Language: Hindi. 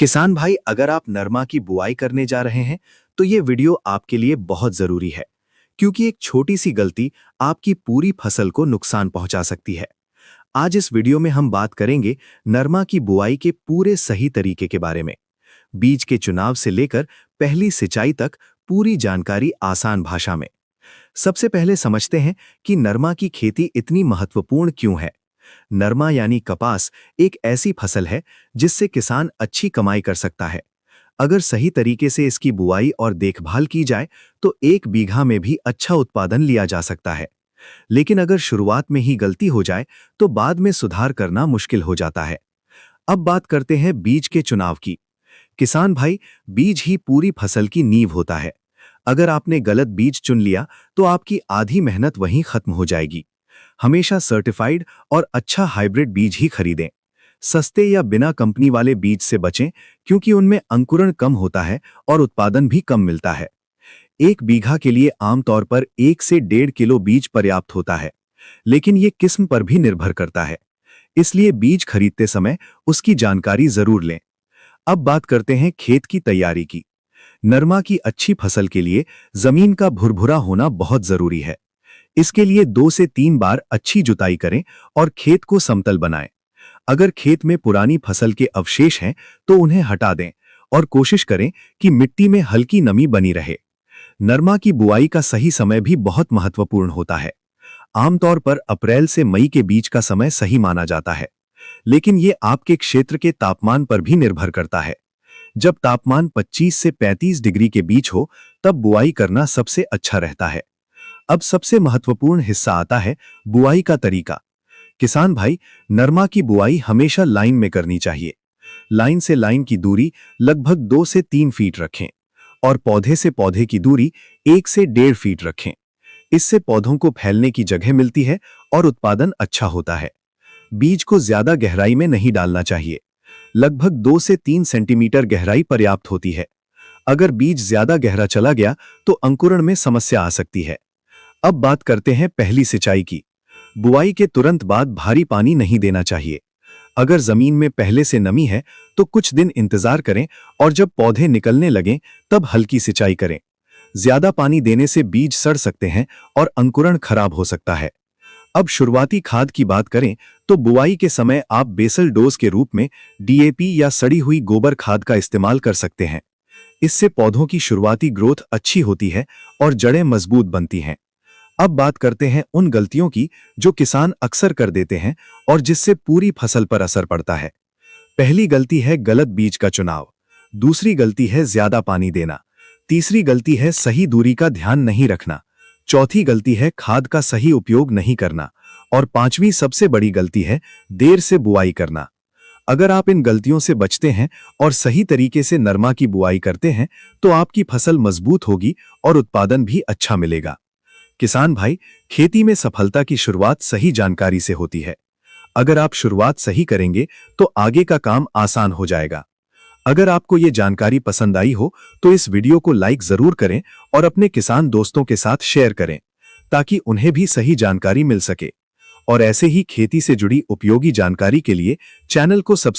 किसान भाई, अगर आप नरमा की बुआई करने जा रहे हैं तो ये वीडियो आपके लिए बहुत जरूरी है, क्योंकि एक छोटी सी गलती आपकी पूरी फसल को नुकसान पहुंचा सकती है। आज इस वीडियो में हम बात करेंगे नरमा की बुआई के पूरे सही तरीके के बारे में। बीज के चुनाव से लेकर पहली सिंचाई तक पूरी जानकारी आसान भाषा में। सबसे पहले समझते हैं कि नरमा की खेती इतनी महत्वपूर्ण क्यों है। नरमा यानी कपास एक ऐसी फसल है जिससे किसान अच्छी कमाई कर सकता है। अगर सही तरीके से इसकी बुआई और देखभाल की जाए तो 1 बीघा में भी अच्छा उत्पादन लिया जा सकता है। लेकिन अगर शुरुआत में ही गलती हो जाए तो बाद में सुधार करना मुश्किल हो जाता है। अब बात करते हैं बीज के चुनाव की। किसान भाई, बीज ही पूरी फसल की नींव होता है। अगर आपने गलत बीज चुन लिया तो आपकी आधी मेहनत वहीं खत्म हो जाएगी। हमेशा सर्टिफाइड और अच्छा हाइब्रिड बीज ही खरीदें। सस्ते या बिना कंपनी वाले बीज से बचें, क्योंकि उनमें अंकुरण कम होता है और उत्पादन भी कम मिलता है। 1 बीघा के लिए आमतौर पर 1 से 1.5 किलो बीज पर्याप्त होता है, लेकिन ये किस्म पर भी निर्भर करता है। इसलिए बीज खरीदते समय उसकी जानकारी जरूर लें। अब बात करते हैं खेत की तैयारी की। नरमा की अच्छी फसल के लिए जमीन का भुरभुरा होना बहुत जरूरी है। इसके लिए 2 से 3 बार अच्छी जुताई करें और खेत को समतल बनाएं। अगर खेत में पुरानी फसल के अवशेष हैं तो उन्हें हटा दें और कोशिश करें कि मिट्टी में हल्की नमी बनी रहे। नरमा की बुआई का सही समय भी बहुत महत्वपूर्ण होता है। आमतौर पर अप्रैल से मई के बीच का समय सही माना जाता है, लेकिन ये आपके क्षेत्र के तापमान पर भी निर्भर करता है। जब तापमान 25 से 35 डिग्री के बीच हो तब बुआई करना सबसे अच्छा रहता है। अब सबसे महत्वपूर्ण हिस्सा आता है बुआई का तरीका। किसान भाई, नरमा की बुआई हमेशा लाइन में करनी चाहिए। लाइन से लाइन की दूरी लगभग 2 से 3 फीट रखें और पौधे से पौधे की दूरी 1 से 1.5 फीट रखें। इससे पौधों को फैलने की जगह मिलती है और उत्पादन अच्छा होता है। बीज को ज्यादा गहराई में नहीं डालना चाहिए। लगभग 2 से 3 सेंटीमीटर गहराई पर्याप्त होती है। अगर बीज ज्यादा गहरा चला गया तो अंकुरण में समस्या आ सकती है। अब बात करते हैं पहली सिंचाई की। बुआई के तुरंत बाद भारी पानी नहीं देना चाहिए। अगर जमीन में पहले से नमी है तो कुछ दिन इंतजार करें और जब पौधे निकलने लगें तब हल्की सिंचाई करें। ज्यादा पानी देने से बीज सड़ सकते हैं और अंकुरण खराब हो सकता है। अब शुरुआती खाद की बात करें तो बुआई के समय आप बेसल डोज के रूप में डीएपी या सड़ी हुई गोबर खाद का इस्तेमाल कर सकते हैं। इससे पौधों की शुरुआती ग्रोथ अच्छी होती है और जड़ें मजबूत बनती हैं। अब बात करते हैं उन गलतियों की जो किसान अक्सर कर देते हैं और जिससे पूरी फसल पर असर पड़ता है। पहली गलती है गलत बीज का चुनाव। दूसरी गलती है ज्यादा पानी देना। तीसरी गलती है सही दूरी का ध्यान नहीं रखना। चौथी गलती है खाद का सही उपयोग नहीं करना। और पांचवी सबसे बड़ी गलती है देर से बुआई करना। अगर आप इन गलतियों से बचते हैं और सही तरीके से नरमा की बुआई करते हैं तो आपकी फसल मजबूत होगी और उत्पादन भी अच्छा मिलेगा। किसान भाई, खेती में सफलता की शुरुआत सही जानकारी से होती है। अगर आप शुरुआत सही करेंगे तो आगे का काम आसान हो जाएगा। अगर आपको ये जानकारी पसंद आई हो तो इस वीडियो को लाइक जरूर करें और अपने किसान दोस्तों के साथ शेयर करें, ताकि उन्हें भी सही जानकारी मिल सके। और ऐसे ही खेती से जुड़ी उपयोगी जानकारी के लिए चैनल को सब्सक्राइब